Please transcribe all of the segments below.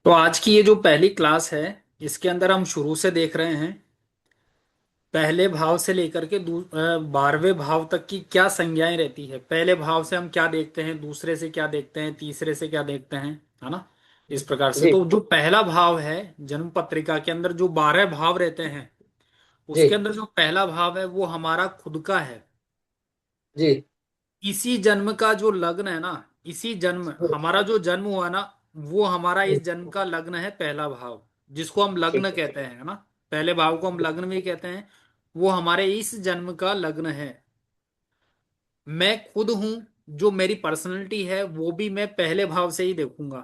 तो आज की ये जो पहली क्लास है, इसके अंदर हम शुरू से देख रहे हैं पहले भाव से लेकर के 12वें भाव तक की क्या संज्ञाएं रहती है। पहले भाव से हम क्या देखते हैं, दूसरे से क्या देखते हैं, तीसरे से क्या देखते हैं, है ना। इस प्रकार से जी तो जो पहला भाव है जन्म पत्रिका के अंदर जो 12 भाव रहते हैं, उसके जी अंदर जो पहला भाव है वो हमारा खुद का है। जी। इसी जन्म का जो लग्न है ना, इसी जन्म हमारा जो जन्म हुआ ना, वो हमारा इस जन्म का लग्न है पहला भाव, जिसको हम ठीक लग्न है। कहते हैं, है ना। पहले भाव को हम लग्न भी कहते हैं। वो हमारे इस जन्म का लग्न है। मैं खुद हूं, जो मेरी पर्सनैलिटी है वो भी मैं पहले भाव से ही देखूंगा।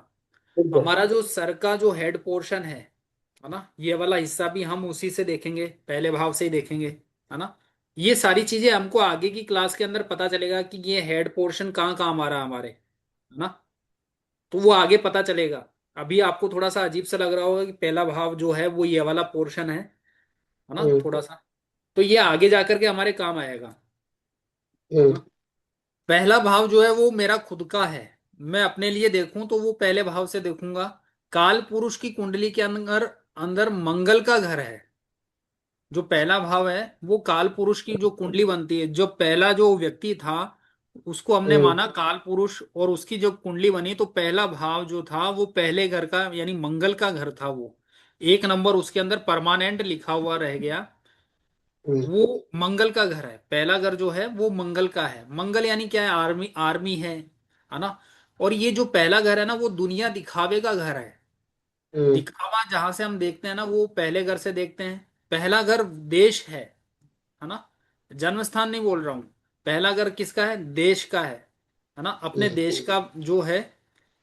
ठीक है। हमारा जो सर का जो हेड पोर्शन है ना, ये वाला हिस्सा भी हम उसी से देखेंगे, पहले भाव से ही देखेंगे, है ना। ये सारी चीजें हमको आगे की क्लास के अंदर पता चलेगा कि ये हेड पोर्शन कहाँ काम आ रहा है हमारे, है ना। तो वो आगे पता चलेगा। अभी आपको थोड़ा सा अजीब सा लग रहा होगा कि पहला भाव जो है वो ये वाला पोर्शन है ना, हम्म थोड़ा सा। तो ये आगे जाकर के हमारे काम आएगा, है हम्म ना। पहला भाव जो है वो मेरा खुद का है। मैं अपने लिए देखूं तो वो पहले भाव से देखूंगा। काल पुरुष की कुंडली के अंदर अंदर मंगल का घर है। जो पहला भाव है वो काल पुरुष की जो कुंडली बनती है, जो पहला जो व्यक्ति था उसको हमने हम्म माना काल पुरुष, और उसकी जो कुंडली बनी तो पहला भाव जो था वो पहले घर का यानी मंगल का घर था। वो एक नंबर उसके अंदर परमानेंट लिखा हुआ रह गया। हम्म वो मंगल का घर है। पहला घर जो है वो मंगल का है। मंगल यानी क्या है? आर्मी, आर्मी है ना। और ये जो पहला घर है ना वो दुनिया दिखावे का घर है। हम्म दिखावा जहां से हम देखते हैं ना वो पहले घर से देखते हैं। पहला घर देश है ना। जन्म स्थान नहीं बोल रहा हूं। पहला घर किसका है? देश का है ना। अपने हम्म देश का जो है।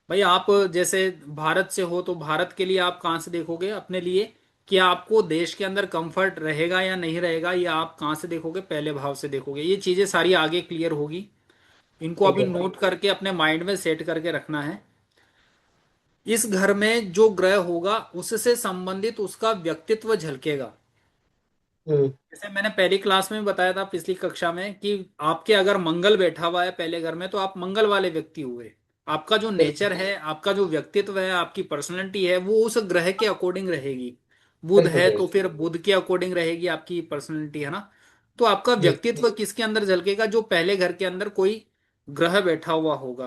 भाई आप जैसे भारत से हो तो भारत के लिए आप कहाँ से देखोगे अपने लिए कि आपको देश के अंदर कंफर्ट रहेगा या नहीं रहेगा, या आप कहाँ से देखोगे? पहले भाव से देखोगे। ये चीजें सारी आगे क्लियर होगी। इनको ठीक अभी है। नोट करके अपने माइंड में सेट करके रखना है। इस घर में जो ग्रह होगा उससे संबंधित उसका व्यक्तित्व झलकेगा। हम्म जैसे मैंने पहली क्लास में बताया था पिछली कक्षा में कि आपके अगर मंगल बैठा हुआ है पहले घर में तो आप मंगल वाले व्यक्ति हुए। आपका जो बिल्कुल नेचर है, आपका जो व्यक्तित्व है, आपकी पर्सनैलिटी है वो उस ग्रह के अकॉर्डिंग रहेगी। बुध बिल्कुल है बिल्कुल। तो फिर बुध के अकॉर्डिंग रहेगी आपकी पर्सनैलिटी, है ना। तो आपका जी व्यक्तित्व किसके अंदर झलकेगा? जो पहले घर के अंदर कोई ग्रह बैठा हुआ होगा।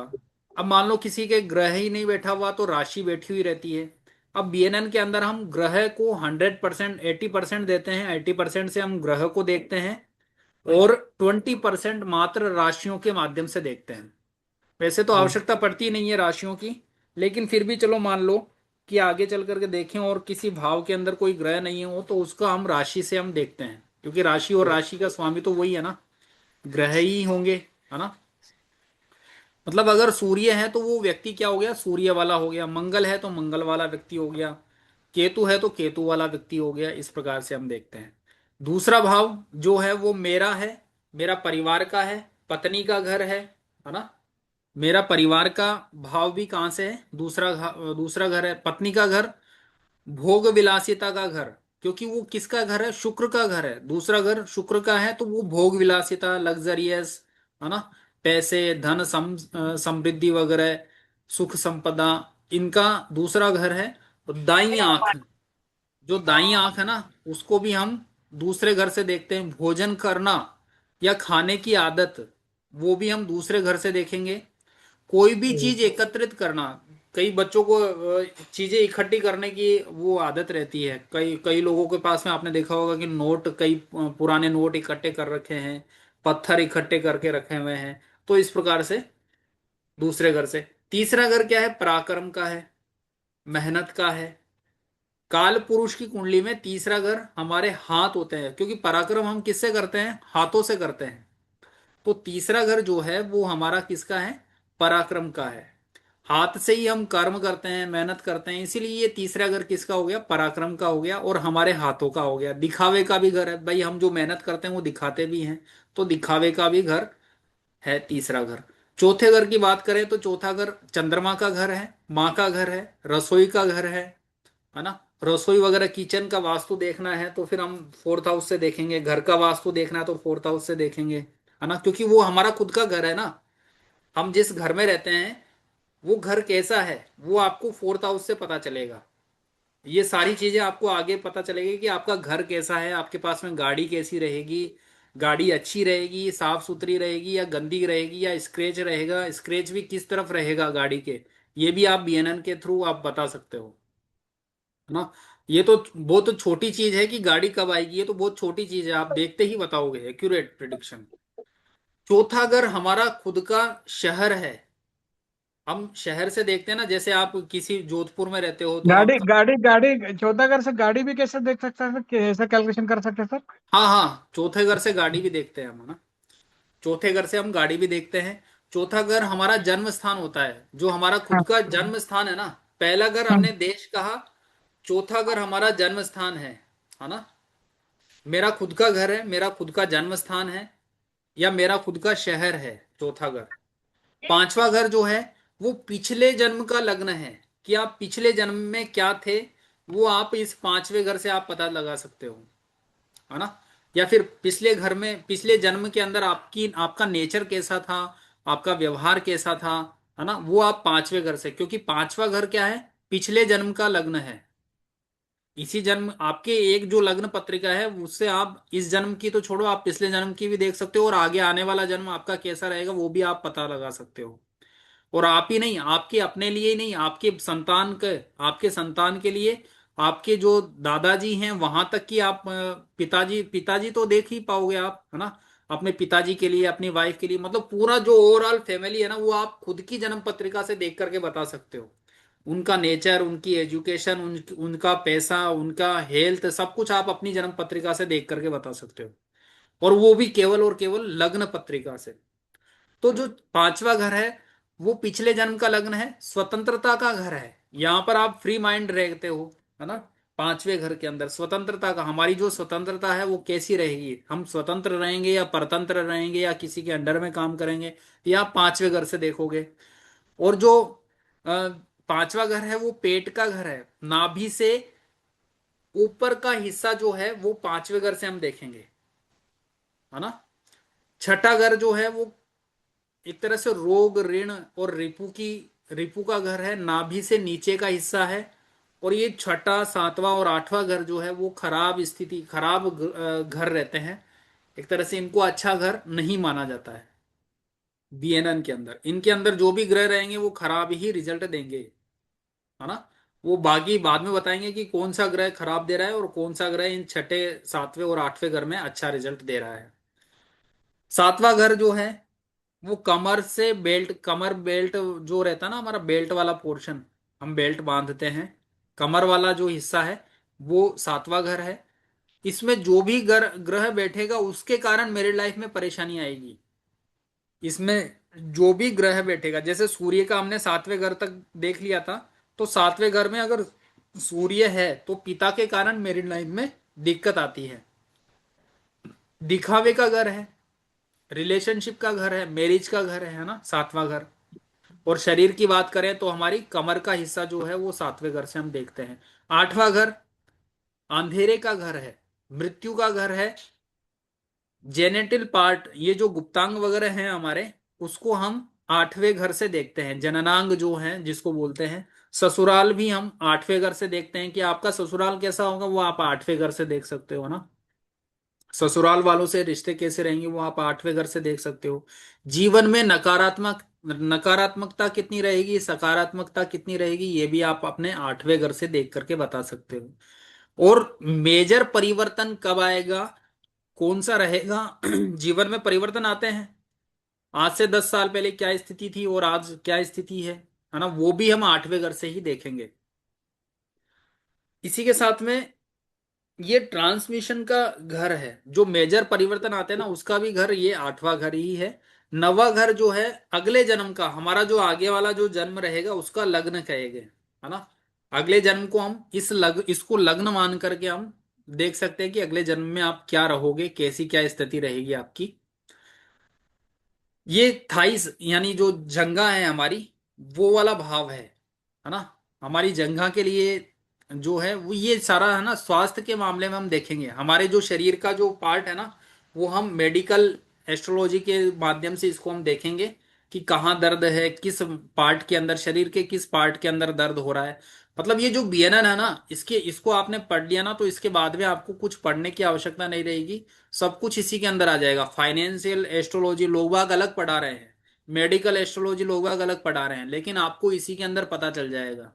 अब मान लो किसी के ग्रह ही नहीं बैठा हुआ तो राशि बैठी हुई रहती है। अब बीएनएन के अंदर हम ग्रह को 100%, 80% देते हैं। 80% से हम ग्रह को देखते हैं और 20% मात्र राशियों के माध्यम से देखते हैं। वैसे तो हम्म आवश्यकता पड़ती नहीं है राशियों की, लेकिन फिर भी चलो मान लो कि आगे चल करके देखें और किसी भाव के अंदर कोई ग्रह नहीं हो तो उसका हम राशि से हम देखते हैं, क्योंकि राशि और राशि का स्वामी तो वही है ना, ग्रह ही होंगे, है ना। मतलब अगर सूर्य है तो वो व्यक्ति क्या हो गया? सूर्य वाला हो गया। मंगल है तो मंगल वाला व्यक्ति हो गया। केतु है तो केतु वाला व्यक्ति हो गया। इस प्रकार से हम देखते हैं। दूसरा भाव जो है वो मेरा है, मेरा परिवार का है, पत्नी का घर है ना। मेरा परिवार का भाव भी कहाँ से है? दूसरा घर है पत्नी का घर, भोग विलासिता का घर। क्योंकि वो किसका घर है? शुक्र का घर है। दूसरा घर शुक्र का है तो वो भोग विलासिता, लग्जरियस, है ना। पैसे, धन, समृद्धि वगैरह, सुख संपदा, इनका दूसरा घर है। और दाई आंख, जो दाई आंख है ना, उसको भी हम दूसरे घर से देखते हैं। भोजन करना या खाने की आदत, वो भी हम दूसरे घर से देखेंगे। कोई भी हम्म चीज एकत्रित करना, कई बच्चों को चीजें इकट्ठी करने की वो आदत रहती है। कई कई लोगों के पास में आपने देखा होगा कि नोट, कई पुराने नोट इकट्ठे कर रखे हैं, पत्थर इकट्ठे करके रखे हुए हैं। तो इस प्रकार से दूसरे घर से। तीसरा घर क्या है? पराक्रम का है, मेहनत का है। काल पुरुष की कुंडली में तीसरा घर हमारे हाथ होते हैं, क्योंकि पराक्रम हम किससे करते हैं? हाथों से करते हैं। तो तीसरा घर जो है वो हमारा किसका है? पराक्रम का है। हाथ से ही हम कर्म करते हैं, मेहनत करते हैं, इसीलिए ये तीसरा घर किसका हो गया? पराक्रम का हो गया और हमारे हाथों का हो गया। दिखावे का भी घर है भाई, हम जो मेहनत करते हैं वो दिखाते भी हैं, तो दिखावे का भी घर है तीसरा घर। चौथे घर की बात करें तो चौथा घर चंद्रमा का घर है, माँ का घर है, रसोई का घर है ना। रसोई वगैरह किचन का वास्तु देखना है तो फिर हम फोर्थ हाउस से देखेंगे। घर का वास्तु देखना है तो फोर्थ हाउस से देखेंगे, है ना, क्योंकि वो हमारा खुद का घर है ना। हम जिस घर में रहते हैं वो घर कैसा है वो आपको फोर्थ हाउस से पता चलेगा। ये सारी चीजें आपको आगे पता चलेगी कि आपका घर कैसा है, आपके पास में गाड़ी कैसी रहेगी, गाड़ी अच्छी रहेगी, साफ सुथरी रहेगी या गंदी रहेगी, या स्क्रैच रहेगा, स्क्रैच भी किस तरफ रहेगा गाड़ी के, ये भी आप बीएनएन के थ्रू आप बता सकते हो, है ना। ये तो बहुत छोटी चीज है कि गाड़ी कब आएगी, ये तो बहुत छोटी चीज है, आप देखते ही बताओगे, एक्यूरेट प्रिडिक्शन। चौथा घर हमारा खुद का शहर है। हम शहर से देखते हैं ना, जैसे आप किसी जोधपुर में रहते हो तो आप, गाड़ी गाड़ी गाड़ी चौथा घर से गाड़ी भी कैसे देख सकते हैं सर, कैसे कैलकुलेशन कर सकते हैं सर? हाँ हाँ, चौथे घर से गाड़ी भी देखते हैं हम, है ना। चौथे घर से हम गाड़ी भी देखते हैं। चौथा घर हमारा जन्म स्थान होता है, जो हमारा खुद हाँ का जन्म स्थान है ना। पहला घर हाँ हमने देश कहा, चौथा घर हमारा जन्म स्थान है ना। मेरा खुद का घर है, मेरा खुद का जन्म स्थान है, या मेरा खुद का शहर है, चौथा घर। पांचवा घर जो है वो पिछले जन्म का लग्न है, कि आप पिछले जन्म में क्या थे, वो आप इस पांचवे घर से आप पता लगा सकते हो, है ना। या फिर पिछले घर में, पिछले जन्म के अंदर आपकी आपका नेचर कैसा था, आपका व्यवहार कैसा था, है ना, वो आप पांचवे घर से, क्योंकि पांचवा घर क्या है, पिछले जन्म का लग्न है। इसी जन्म आपके एक जो लग्न पत्रिका है उससे आप इस जन्म की तो छोड़ो, आप पिछले जन्म की भी देख सकते हो, और आगे आने वाला जन्म आपका कैसा रहेगा वो भी आप पता लगा सकते हो। और आप ही नहीं, आपके अपने लिए ही नहीं, आपके संतान के, आपके संतान के लिए, आपके जो दादाजी हैं वहां तक कि आप पिताजी, पिताजी तो देख ही पाओगे आप, है ना। अपने पिताजी के लिए, अपनी वाइफ के लिए, मतलब पूरा जो ओवरऑल फैमिली है ना, वो आप खुद की जन्म पत्रिका से देख करके बता सकते हो। उनका नेचर, उनकी एजुकेशन, उनका पैसा, उनका हेल्थ, सब कुछ आप अपनी जन्म पत्रिका से देख करके बता सकते हो। और वो भी केवल और केवल लग्न पत्रिका से। तो जो पांचवा घर है वो पिछले जन्म का लग्न है, स्वतंत्रता का घर है। यहां पर आप फ्री माइंड रहते हो, है ना। पांचवे घर के अंदर स्वतंत्रता का, हमारी जो स्वतंत्रता है वो कैसी रहेगी, हम स्वतंत्र रहेंगे या परतंत्र रहेंगे या किसी के अंडर में काम करेंगे, ये आप पांचवे घर से देखोगे। और जो अ, पांचवा घर है वो पेट का घर है, नाभि से ऊपर का हिस्सा जो है वो पांचवे घर से हम देखेंगे, है ना। छठा घर जो है वो एक तरह से रोग, ऋण और रिपू का घर है, नाभि से नीचे का हिस्सा है। और ये छठा, सातवां और आठवां घर जो है वो खराब स्थिति, खराब घर रहते हैं। एक तरह से इनको अच्छा घर नहीं माना जाता है बीएनएन के अंदर। इनके अंदर जो भी ग्रह रहेंगे वो खराब ही रिजल्ट देंगे, है ना। वो बाकी बाद में बताएंगे कि कौन सा ग्रह खराब दे रहा है और कौन सा ग्रह इन छठे, सातवें और आठवें घर में अच्छा रिजल्ट दे रहा है। सातवां घर जो है वो कमर से बेल्ट, कमर बेल्ट जो रहता है ना, हमारा बेल्ट वाला पोर्शन, हम बेल्ट बांधते हैं, कमर वाला जो हिस्सा है वो सातवां घर है। इसमें जो भी ग्रह बैठेगा उसके कारण मेरे लाइफ में परेशानी आएगी। इसमें जो भी ग्रह बैठेगा, जैसे सूर्य का हमने सातवें घर तक देख लिया था, तो सातवें घर में अगर सूर्य है तो पिता के कारण मेरी लाइफ में दिक्कत आती है। दिखावे का घर है, रिलेशनशिप का घर है, मैरिज का घर है ना, सातवां घर। और शरीर की बात करें तो हमारी कमर का हिस्सा जो है वो सातवें घर से हम देखते हैं। आठवां घर अंधेरे का घर है, मृत्यु का घर है। जेनेटिल पार्ट, ये जो गुप्तांग वगैरह हैं हमारे, उसको हम आठवें घर से देखते हैं। जननांग जो है जिसको बोलते हैं, ससुराल भी हम आठवें घर से देखते हैं, कि आपका ससुराल कैसा होगा वो आप आठवें घर से देख सकते हो ना। ससुराल वालों से रिश्ते कैसे रहेंगे वो आप आठवें घर से देख सकते हो। जीवन में नकारात्मकता कितनी रहेगी, सकारात्मकता कितनी रहेगी, ये भी आप अपने आठवें घर से देख करके बता सकते हो। और मेजर परिवर्तन कब आएगा, कौन सा रहेगा जीवन में परिवर्तन आते हैं, आज से 10 साल पहले क्या स्थिति थी और आज क्या स्थिति है ना, वो भी हम आठवें घर से ही देखेंगे। इसी के साथ में ये ट्रांसमिशन का घर है, जो मेजर परिवर्तन आते हैं ना उसका भी घर ये आठवां घर ही है। नवा घर जो है अगले जन्म का, हमारा जो आगे वाला जो जन्म रहेगा उसका लग्न कहेंगे, है ना। अगले जन्म को हम इसको लग्न मान करके हम देख सकते हैं कि अगले जन्म में आप क्या रहोगे, कैसी क्या स्थिति रहेगी आपकी। ये थाइस यानी जो जंघा है हमारी, वो वाला भाव है ना। हमारी जंघा के लिए जो है वो ये सारा है ना, स्वास्थ्य के मामले में हम देखेंगे हमारे जो शरीर का जो पार्ट है ना, वो हम मेडिकल एस्ट्रोलॉजी के माध्यम से इसको हम देखेंगे। कि कहाँ दर्द है, किस पार्ट के अंदर, शरीर के किस पार्ट के अंदर दर्द हो रहा है। मतलब ये जो बीएनएन है ना, इसको आपने पढ़ लिया ना, तो इसके बाद में आपको कुछ पढ़ने की आवश्यकता नहीं रहेगी। सब कुछ इसी के अंदर आ जाएगा। फाइनेंशियल एस्ट्रोलॉजी लोग बाग अलग पढ़ा रहे हैं, मेडिकल एस्ट्रोलॉजी लोग बाग अलग पढ़ा रहे हैं, लेकिन आपको इसी के अंदर पता चल जाएगा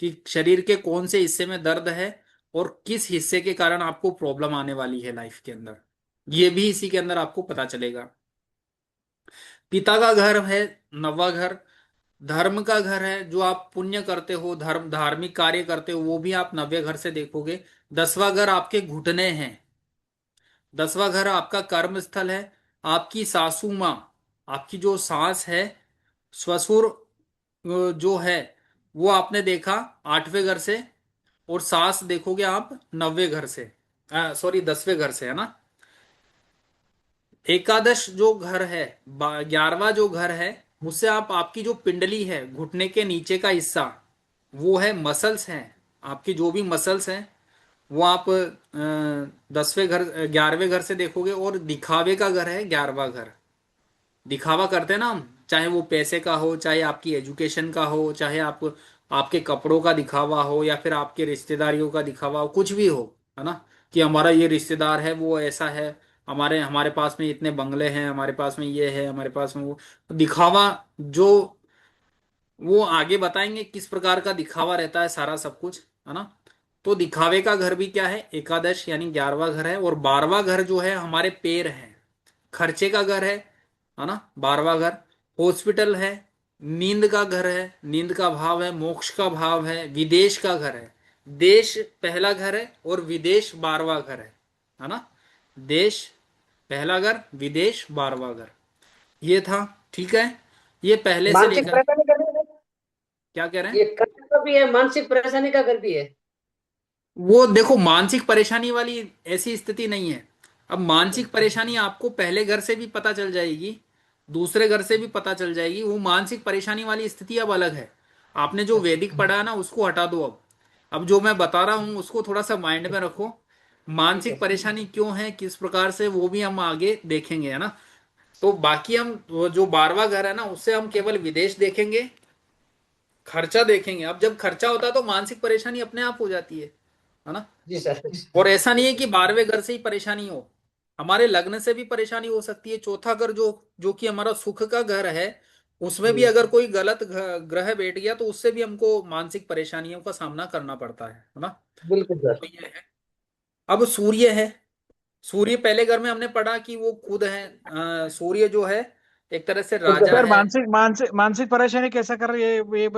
कि शरीर के कौन से हिस्से में दर्द है और किस हिस्से के कारण आपको प्रॉब्लम आने वाली है लाइफ के अंदर। ये भी इसी के अंदर आपको पता चलेगा। पिता का घर है नवा घर, धर्म का घर है, जो आप पुण्य करते हो, धर्म धार्मिक कार्य करते हो, वो भी आप नव्य घर से देखोगे। 10वां घर आपके घुटने हैं। 10वां घर आपका कर्म स्थल है। आपकी सासू माँ, आपकी जो सास है, ससुर जो है, वो आपने देखा 8वें घर से, और सास देखोगे आप 9वें घर से, सॉरी 10वें घर से, है ना। एकादश जो घर है, 11वां जो घर है, उससे आप, आपकी जो पिंडली है, घुटने के नीचे का हिस्सा, वो है मसल्स हैं। आपकी जो भी मसल्स हैं, वो आप 10वें घर 11वें घर से देखोगे। और दिखावे का घर है 11वां घर। दिखावा करते हैं ना हम, चाहे वो पैसे का हो, चाहे आपकी एजुकेशन का हो, चाहे आप, आपके कपड़ों का दिखावा हो, या फिर आपके रिश्तेदारियों का दिखावा हो, कुछ भी हो, है ना। कि हमारा ये रिश्तेदार है, वो ऐसा है, हमारे हमारे पास में इतने बंगले हैं, हमारे पास में ये है, हमारे पास में वो। दिखावा जो, वो आगे बताएंगे किस प्रकार का दिखावा रहता है, सारा सब कुछ, है ना। तो दिखावे का घर भी क्या है, एकादश यानी 11वां घर है। और 12वां घर जो है हमारे पैर है, खर्चे का घर है ना। 12वां घर हॉस्पिटल है, नींद का घर है, नींद का भाव है, मोक्ष का भाव है, विदेश का घर है। देश पहला घर है और विदेश 12वां घर है ना। देश पहला घर, विदेश 12वां घर, ये था। ठीक है, ये पहले से मानसिक लेकर, परेशानी का भी है? क्या कह रहे ये हैं। कर्म का भी है, मानसिक परेशानी का घर भी है? वो देखो, मानसिक परेशानी वाली ऐसी स्थिति नहीं है। अब मानसिक परेशानी आपको पहले घर से भी पता चल जाएगी, दूसरे घर से भी पता चल जाएगी। वो मानसिक परेशानी वाली स्थिति अब अलग है। आपने जो वैदिक अच्छा। पढ़ा है ना, उसको हटा दो अब जो मैं बता रहा हूं उसको थोड़ा सा माइंड में रखो। ठीक मानसिक है। परेशानी क्यों है, किस प्रकार से, वो भी हम आगे देखेंगे, है ना। तो बाकी हम वो जो 12वां घर है ना, उससे हम केवल विदेश देखेंगे, खर्चा देखेंगे। अब जब खर्चा होता है तो मानसिक परेशानी अपने आप हो जाती है ना। जी सर। और ऐसा नहीं है कि 12वें घर से ही परेशानी हो, हमारे लग्न से भी परेशानी हो सकती है। चौथा घर जो जो कि हमारा सुख का घर है, उसमें भी हम्म, अगर कोई गलत ग्रह बैठ गया तो उससे भी हमको मानसिक परेशानियों का सामना करना पड़ता है ना। बिल्कुल सर। तो ये है। अब सूर्य है, सूर्य पहले घर में हमने पढ़ा कि वो खुद है, सूर्य जो है एक तरह से खुद का राजा सर है। मानसिक मानसिक मानसिक परेशानी कैसा कर रही है ये